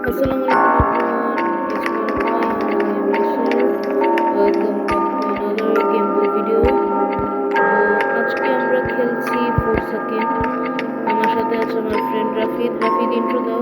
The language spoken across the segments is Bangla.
Assalamu alaikum everyone, it's me Roy and I am Yasser. Welcome back to another gameplay video. তো আজকে আমরা খেলছি 4 সেকেন্ড। আমার সাথে আছে আমার ফ্রেন্ড রাফিদ। রাফিদ ইন্ট্রো দাও।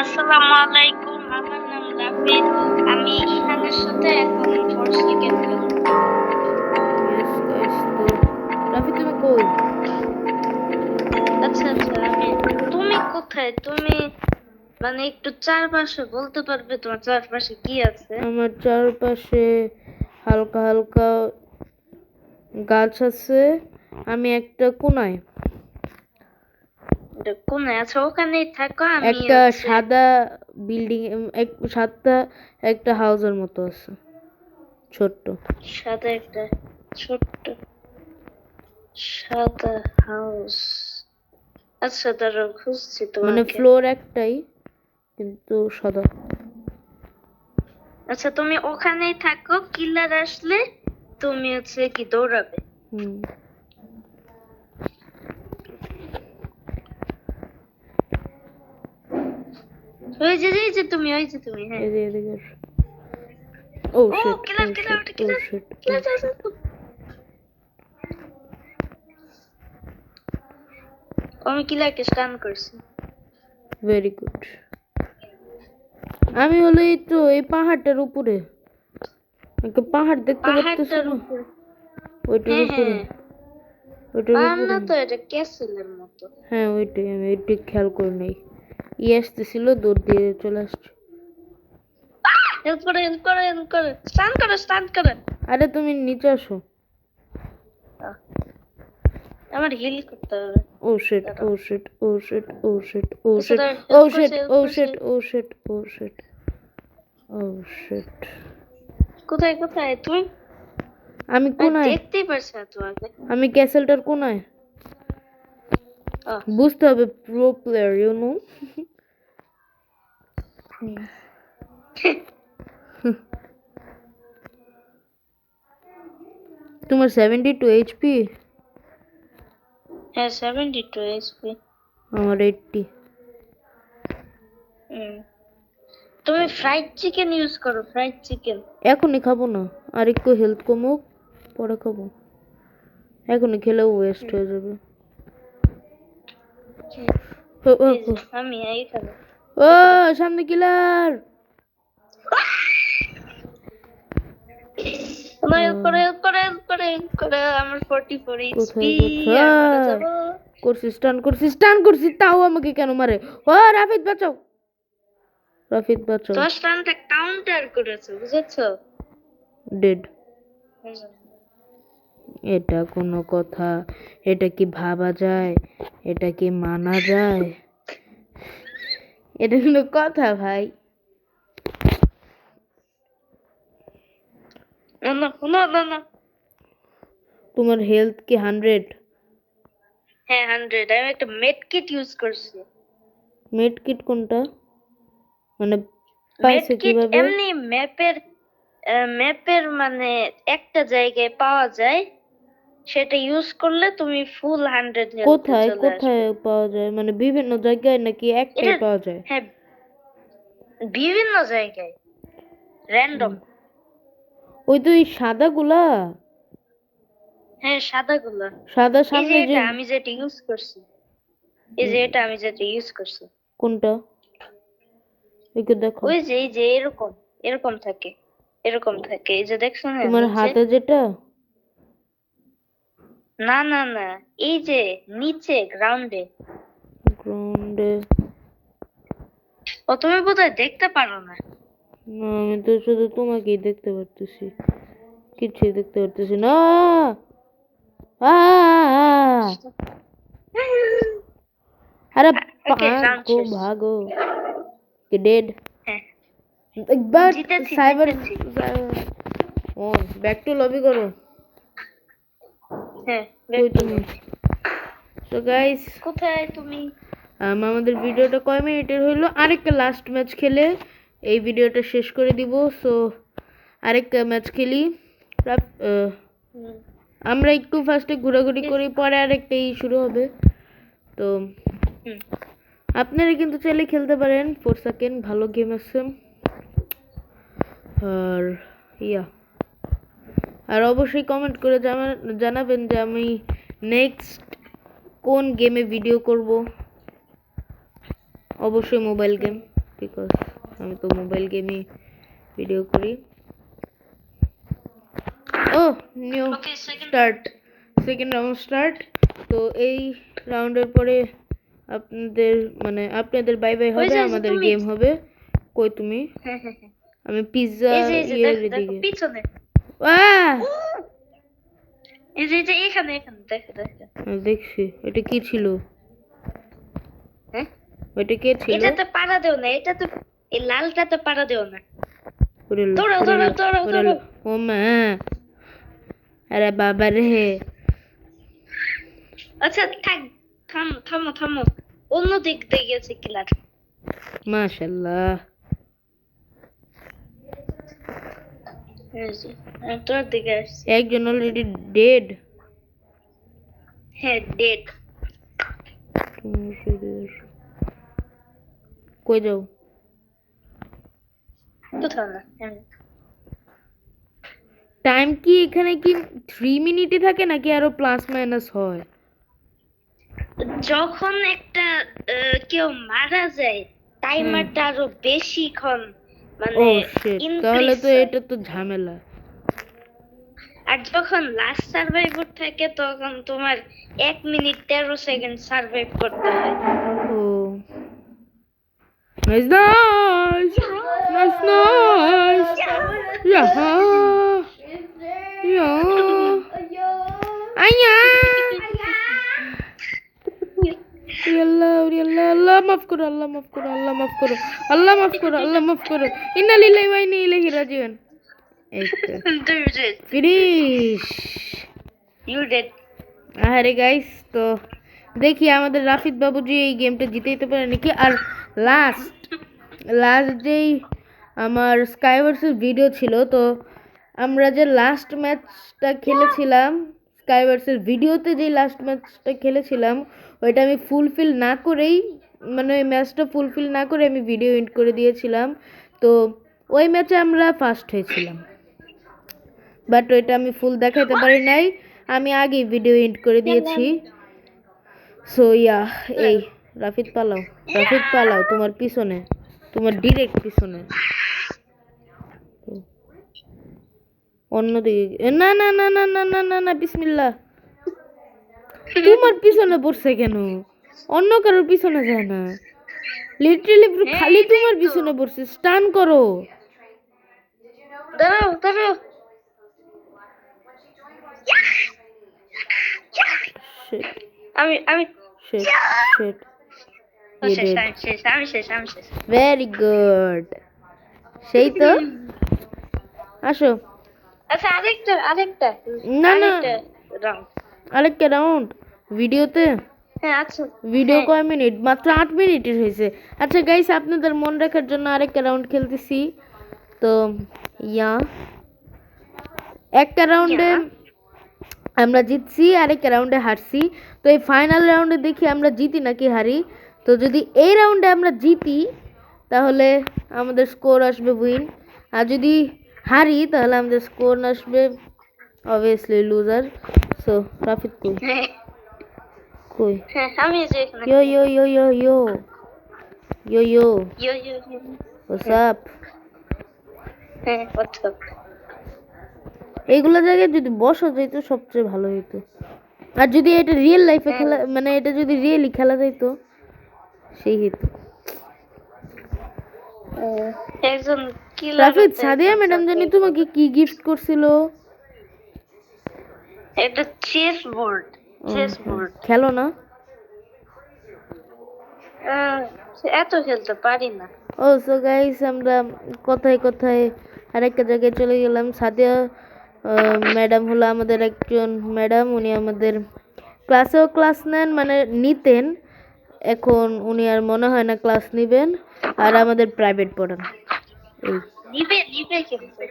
আসসালামু আলাইকুম, আমার নাম রাফিদ। আমি ইহানের সাথে এখন 4 সেকেন্ড খেলব। ইয়েস গাইস, তো রাফিদ তুমি কই? আচ্ছা, তুমি কোথায়? তুমি মানে একটু চারপাশে বলতে পারবে তোমার চারপাশে কি আছে? আমার চারপাশে হালকা হালকা গাছ আছে। আমি একটা কোনায়। কোনায় আছো? ওখানেই থাকো। আমি একটা সাদা বিল্ডিং, সাদা একটা হাউসের মতো আছে, ছোট্ট সাদা একটা ছোট্ট সাদা হাউস। আচ্ছা, দাঁড়াও, খুঁজছি তোমাকে। মানে ফ্লোর একটাই কিন্তু সাদা। আচ্ছা, তুমি ওখানেই থাকো। কিলার আসলে তুমি কি দৌড়াবে? ওই যে তুমি হ্যাঁ। এদিকে ও শিট, কিলার আমি কিলারকে স্টান করছি। Very good. আমি হলো এই তো এই পাহাড়টার উপরে একটা পাহাড় দেখতে পাচ্তেছ না? ওইটার উপরে, না তো, এটা ক্যাসেলের মতো। হ্যাঁ ওইটাই, আমি ওইটাই খেয়াল করে নেই। আসতেছিল, দৌড় দিয়ে চলে আসছে। হেল্প করো, স্টান করো। আরে তুমি নিচে আসো। আমার হিল করতে হবে। ও শিট, ও শিট, ও শিট, ও শিট, ও শিট, দাঁড়াও, ও help শিট, করছে, ও help শিট, করছে। ও শিট, ও শিট, ও শিট। কোথায় তুমি? আমি কোনায়, দেখতেই পারছি না তোমাকে। আমি ক্যাসেলটার কোনায়। বুঝতে হবে, প্রো প্লেয়ার ইউ নো। তোমার 72 এইচপি? হ্যাঁ, 72 এইচপি। আমার 80। তুমি ফ্রাইড চিকেন ইউজ করো, ফ্রাইড চিকেন। এখনই খাবো না, আর একটু হেলথ কমুক পরে খাবো। এখনই খেলেও ওয়েস্ট হয়ে যাবে। আমি এই খাবো। ও সামনে কিলার। আমার 44 এইচপি। করছি স্টান করছি, তাও আমাকে কেন মারে? ও রাফিদ বাঁচাও, রাফিদ বাঁচাও। 10 রাউন্ডে কাউন্টার করেছে, বুঝেছো? ডেড। এটা কোনো কথা? এটা কি ভাবা যায়? এটা কি মানা যায়? এটা কোনো কথা ভাই? না। তোমার হেলথ কি 100? হ্যাঁ, 100। আমি একটা মেড কিট ইউজ করছি। মেড কিট কোনটা? মানে পাইছে কিভাবে? এমনি ম্যাপের মানে একটা জায়গায় পাওয়া যায়, সেটা ইউজ করলে তুমি ফুল 100 হেলথে কোথায় চলে কোথায় আসবে। পাওয়া যায়? মানে বিভিন্ন জায়গায় নাকি একটাই পাওয়া যায়? হ্যাঁ, বিভিন্ন জায়গায়, র্যান্ডম। ওই তো এই সাদাগুলা? হ্যাঁ, সাদাগুলো। সাদা সামনে যে আমি যেটা ইউজ করছি, এটা আমি যেটা ইউজ করছি। কোনটা? ওইকে দেখো। ওই যে এরকম থাকে, এই যে দেখছো না তোমার নিচে? হাতে যেটা? না, এই যে নিচে গ্রাউন্ডে। ও, তুমি বোধহয় দেখতে পারো না। না, আমি তো শুধু তোমাকেই দেখতে পারতেছি, কিছুই দেখতে পারতেছি না। আরে ভাগো। ডেড। একবার সাইবার ব্যাক টু লবি করো। হ্যাঁ, কই তুমি? সো গাইস, কোথায় তুমি? আমাদের ভিডিওটা কয় মিনিটের হইলো? আরেকটা লাস্ট ম্যাচ খেলে এই ভিডিওটা শেষ করে দিব। সো আরেকটা ম্যাচ খেলি। আমরা একটু ফার্স্টে ঘোরাঘুরি করি, পরে আরেকটাই শুরু হবে। তো আপনারা কিন্তু চাইলে খেলতে পারেন, 4 সেকেন্ড ভালো গেম আছে। আর ইয়া, আর অবশ্যই কমেন্ট করে জানাবেন যে আমি নেক্সট কোন গেমে ভিডিও করব। অবশ্যই মোবাইল গেম, বিকজ আমি তো মোবাইল গেমে ভিডিও করি। ও new okay start, second round start. তো এই রাউন্ডের পরে আপনাদের বাই বাই হবে, আমাদের গেম হবে। কই তুমি? হ্যাঁ হ্যাঁ হ্যাঁ আমি পিজ্জা এই যে দেখো দেখো পিছনে আহ এই যে এখানে এখানে দেখো দেখো দেখছি। এটা কি ছিল? হ্যাঁ ওইটা কে ছিল? এটা তো পাড়া দেও না, এটা তো এই লালটা তো পাড়া দেও না। ওরে দৌড়াও দৌড়াও দৌড়াও ওরে দৌড়াও। ও মা, আরে বাবা রে। আচ্ছা থাক, থামো থামো থামো, অন্য দিক দিয়ে গেছে কিলার। মাশাআল্লাহ। তোর দিকে আসছে। একজন অলরেডি ডেড। হ্যাঁ ডেড। কই যাও? কোথাও না। হ্যাঁ। টাইম কি এখানে কি 3 মিনিটই থাকে নাকি আরো প্লাস মাইনাস হয়? যখন একটা কেউ মারা যায় টাইমারটা আরো বেশিক্ষণ মানে ও শিট, তাহলে তো increase হয়। এটা তো ঝামেলা। আর যখন লাস্ট সার্ভাইভার থাকে তখন তোমার 1 মিনিট 13 সেকেন্ড সার্ভাইভ করতে হয়। ও নাইস নাইস নাইস নাইস। ইয়াহা ইয়া আয়া আল্লাহ আল্লাহ আল্লাহ মাফ করো, আল্লাহ মাফ করো, আল্লাহ মাফ করো, আল্লাহ মাফ করো, আল্লাহ মাফ করো। ইন্না লিল্লাহি ওয়া ইন্না ইলাইহি রাজিউন। এই তো ফিনিশ। You dead. আরে গাইস, তো দেখি আমাদের রাফিদ বাবুজি এই গেমটা জিতেইতে পারে নাকি। আর লাস্ট যেই আমার স্কাইওয়ার্সের ভিডিও ছিল, তো আমরা যে লাস্ট ম্যাচটা খেলেছিলাম স্কাইওয়ার্সের ভিডিওতে, যে লাস্ট ম্যাচটা খেলেছিলাম ওইটা আমি ফুলফিল না করেই, মানে ওই ম্যাচটা ফুলফিল না করে আমি ভিডিও এন্ড করে দিয়েছিলাম। তো ওই ম্যাচে আমরা ফার্স্ট হয়েছিলাম, বাট ওইটা আমি ফুল দেখাইতে পারি নাই, আমি আগেই ভিডিও এন্ড করে দিয়েছি। সো ইয়া, এই রাফিদ পালাও, তোমার পিছনে, তোমার ডিরেক্ট পিছনে। অন্যদিকে না না না না না না না না, বিসমিল্লাহ। তোমার পিছনে পড়ছে কেন? অন্য কারোর পিছনে যায় না, লিটারালি খালি তোমার পিছনে পড়ছে। স্টান করো। দাঁড়াও দাঁড়াও। Shit, আমি আমি shit, shit. ও, You শেষ, did. আমি শেষ। Very good. সেই তো, আসো। আচ্ছা আরেকটা না না, রাউন্ড। আরেকটা রাউন্ড ভিডিওতে। হ্যাঁ আচ্ছা ভিডিও হ্যাঁ। কয় মিনিট? মাত্র 8 মিনিটের হয়েছে। আচ্ছা গাইস, আপনাদের মন রাখার জন্য আরেকটা রাউন্ড খেলতেছি। তো ইয়া, একটা রাউন্ডে আমরা জিতছি, আরেকটা রাউন্ডে হারছি। তো এই ফাইনাল রাউন্ডে দেখি আমরা জিতি নাকি হারি। তো যদি এই রাউন্ডে আমরা জিতি তাহলে আমাদের স্কোর আসবে উইন, আর যদি হারি তাহলে আমাদের স্কোর আসবে অবভিয়াসলি লুজার। সো রাফিদ কই? কই? হ্যাঁ আমি যে এখানে ইয়ো ইয়ো ইয়ো ইয়ো ইয়ো ইয়ো ইয়ো ইয়ো হোয়াটস আপ? হ্যাঁ হোয়াটসঅ্যাপ। এইগুলো জায়গায় যদি বসা যাইতো সবচেয়ে ভালো হইতো। আর যদি এটা রিয়েল লাইফে খেলা, মানে এটা যদি রিয়েলি খেলা যাইতো সেই হইতো। একজন রাফিদ, সাদিয়া ম্যাডাম জানি তোমাকে কি গিফট করছিল? একটা চেস বোর্ড। খেলো না? এত খেলতে পারি না। ও সো গাইস, আমরা কথায় কথায় আরেকটা জায়গায় চলে গেলাম। সাদিয়া ম্যাডাম হলো আমাদের একজন ম্যাডাম, উনি আমাদের ক্লাসেও ক্লাস নেন, মানে নিতেন। এখন উনি আর মনে হয় না ক্লাস নেবেন, আর আমাদের প্রাইভেট পড়ান। এই নিবে কিন্তু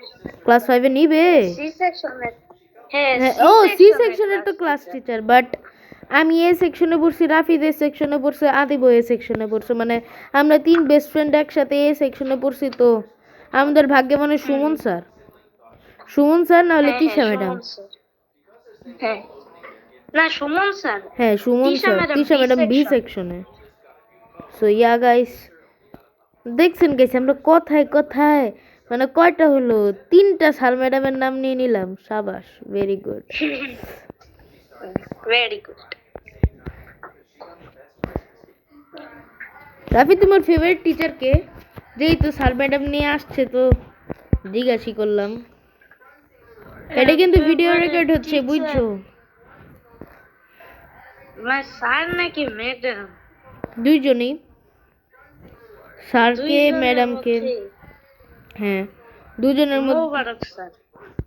ক্লাস 5 এ নিবে। সি সেকশনের। হ্যাঁ হ্যাঁ, ও সি সেকশনের তো ক্লাস টিচার, বাট আমি এ সেকশনে পড়ছি, রাফিদ এ সেকশনে পড়ছে, আদিব এ সেকশনে পড়ছে, মানে আমরা 3 বেস্ট ফ্রেন্ড একসাথে এ সেকশনে পড়ছি। তো আমাদের ভাগ্যে মানে সুমন স্যার, সুমন স্যার না হলে হ্যাঁ হ্যাঁ তিশা ম্যাডাম। সুমন স্যার। হ্যাঁ না সুমন স্যার। হ্যাঁ Suman Tisha sir, madam Tisha B madam B section. সেকশনে। সো ইয়া গাইস, দেখছেন গেছি আমরা কথায় কথায় মানে কয়টা হলো, 3টা স্যার ম্যাডামের নাম নিয়ে নিলাম। সাবাস, very good. Very good. Rafi তোমার ফেভারিট টিচার কে? যেই তো স্যার ম্যাডাম নিয়ে আসছে তো জিজ্ঞাসি করলাম। এটা কিন্তু ভিডিও রেকর্ড হচ্ছে বুঝছো? স্যার নাকি ম্যাডাম? দুইজনেই, স্যারকে দুইজনের ম্যাডামকে। মধ্যে হ্যাঁ দুজনের মধ্যে। মোবারক স্যার।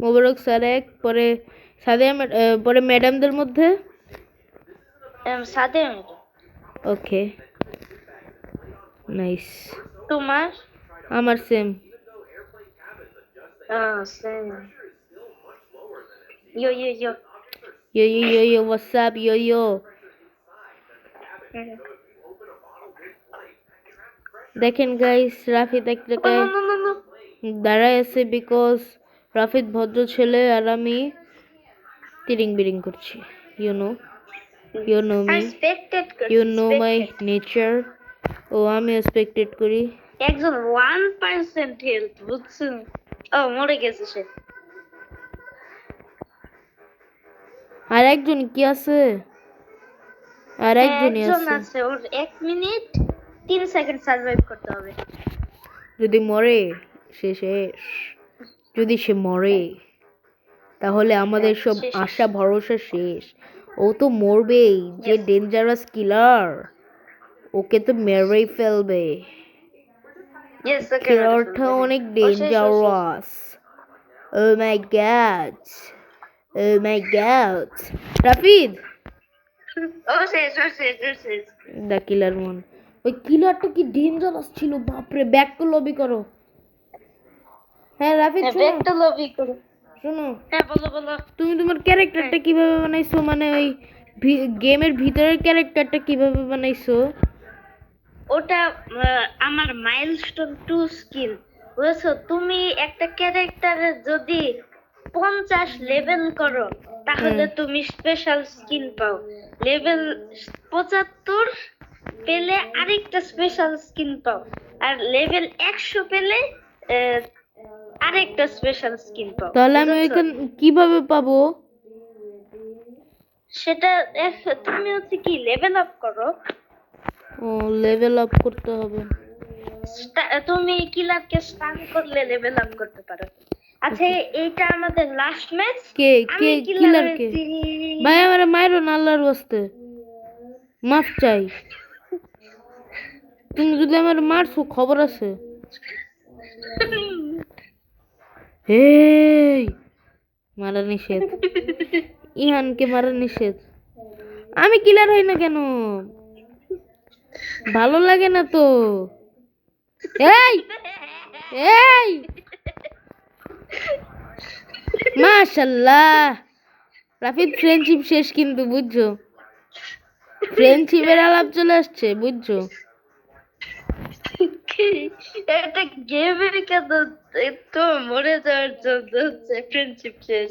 মোবারক স্যার এক, পরে সাদিয়া পরে ম্যাডামদের মধ্যে সাথে ম্যাডাম। Okay nice. তোমার? আমার সেম। সেম। ইয়ো ইয়ো ইয়ো। ইয়ো ইয়ো ইয়ো ইয়ো, হোয়াটসঅ্যাপ ইয়ো ইয়ো। দেখেন গাইস, রাফিদ এক জায়গায় দাঁড়ায় আছে বিকজ রাফিদ ভদ্র ছেলে আর আমি তিরিং বিরিং করছি। You know, you know me, you know my nature. ও আমি এক্সপেক্টেড করি। একজন 1% হেলথ বুঝছেন? ও মরে গেছে সে। আর একজন কি আছে? আর একজনই একজন আছে। আছে, ওর 1 মিনিট 3 সেকেন্ড সার্ভাইভ করতে হবে। যদি মরে সে শেষ। যদি সে মরে তাহলে আমাদের সব শেষ। আশা ভরসা শেষ। ও তো মরবেই, যে ডেঞ্জারাস কিলার ওকে তো মেরেই ফেলবে। ইয়েস ওকে কিলারটা অনেক ডেঞ্জারাস। ও মাই গড, ও মাই গড। রাফিদ ও শেষ ও শেষ ও শেষ। The killer one. ওই কিলারটা কি ডেঞ্জারাস ছিল, বাপরে। ব্যাক টু লবি করো। হ্যাঁ রাফিদ শোনো, ব্যাক টু লবি করো। শোনো। হ্যাঁ বলো বলো। তুমি তোমার ক্যারেক্টারটা কিভাবে বানাইছো, মানে ওই গেমের ভিতরের ক্যারেক্টারটা কিভাবে বানাইছো? ওটা আমার মাইলস্টোন 2 স্কিল। বুঝছো, তুমি একটা ক্যারেক্টারের যদি 50 লেভেল করো তাহলে তুমি স্পেশাল স্কিন পাও। লেভেল 75 পেলে আরেকটা স্পেশাল স্কিন পাও, আর লেভেল 100 পেলে আরেকটা স্পেশাল স্কিন পাও। তাহলে আমি বুঝেছো? ওইখান কিভাবে পাবো? সেটা তুমি হচ্ছে কি লেভেল আপ করো। ও লেভেল আপ করতে হবে। তুমি কিলারকে স্টান করলে লেভেল আপ করতে পারো। আচ্ছা এইটা আমাদের লাস্ট ম্যাচ। কে কে আমি কিলার কে? হয়েছি। ভাই আমারে মাইরো না, আল্লাহর ওয়াস্তে মাফ চাই। তুমি যদি আমার মারছো খবর আছে। এই মারা নিষেধ, ইহানকে মারা নিষেধ। আমি কিলার হই না কেন? ভালো লাগে না তো। এই এই মাশাল্লাহ, রাফিদ ফ্রেন্ডশিপ শেষ কিন্তু বুঝছো, ফ্রেন্ডশিপের আলাপ চলে আসছে বুঝছো। এটা গেমের কেন তো মরে যাওয়ার জন্য হচ্ছে ফ্রেন্ডশিপ শেষ।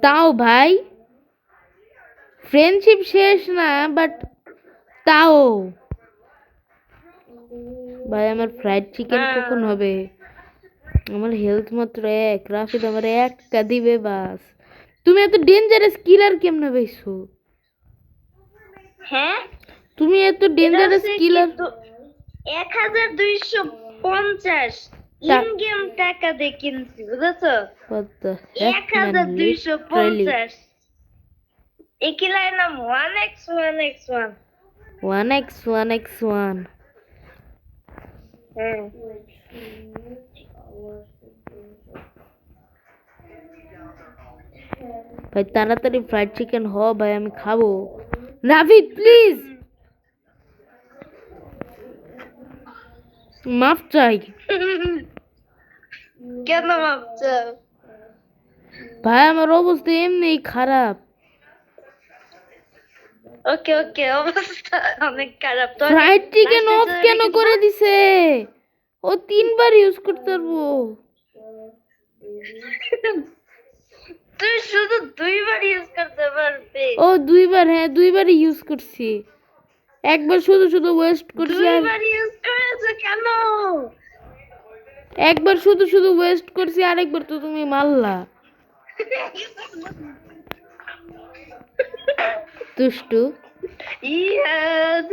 তাও ভাই ফ্রেন্ডশিপ শেষ না, বাট তাও ভাই আমার ফ্রাইড চিকেন কখন হবে? আমার হেলথ মাত্র 1, রাফিদ আমার একটা দিবে বাস। তুমি এত ডেঞ্জারাস কিলার কেমনে পাইছো? হ্যাঁ তুমি এত ডেঞ্জারাস কিলার 1250 ইন গেম টাকা দিয়ে কিনছি বুঝেছো? What the heck man, 1250। এই কিলার নাম 1x1x1। 1x1x1। হ্যাঁ ভাই তাড়াতাড়ি ফ্রাইড চিকেন হ ভাই, আমি খাবো। রাফিদ প্লিজ মাফ চাই। কেন ভাবছো? ভাই আমার অবস্থা এমনি খারাপ। ওকে ওকে, অবস্থা অনেক খারাপ তো। ফ্রাইড চিকেন last অফ এ কেন রেখে করে দিবা? দিছে? ও 3 বার ইউজ করতে পারবো। তুই শুধু 2বার ইউজ করতে পারবে। ও 2 বার, হ্যাঁ 2বারই ইউজ করছি। একবার শুধু শুধু ওয়েস্ট করছি, আর 2বার ইউজ করেছো কেন? একবার শুধু শুধু ওয়েস্ট করছি, আরেকবার তো তুমি মারলা। দুষ্টু ইয়াদ।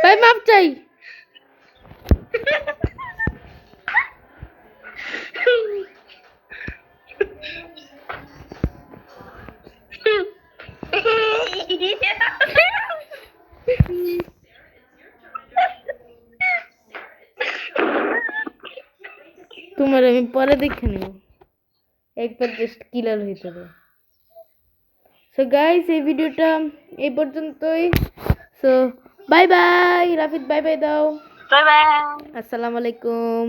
ভাই, মাপ চাই। তোমার আমি পরে দেখে নেব, একবার জাস্ট কিলার হইতে দাও। সো গাইস, এই ভিডিওটা এই পর্যন্তই। So bye bye. Rafid bye bye দাও। Bye bye. আসসালামু আলাইকুম।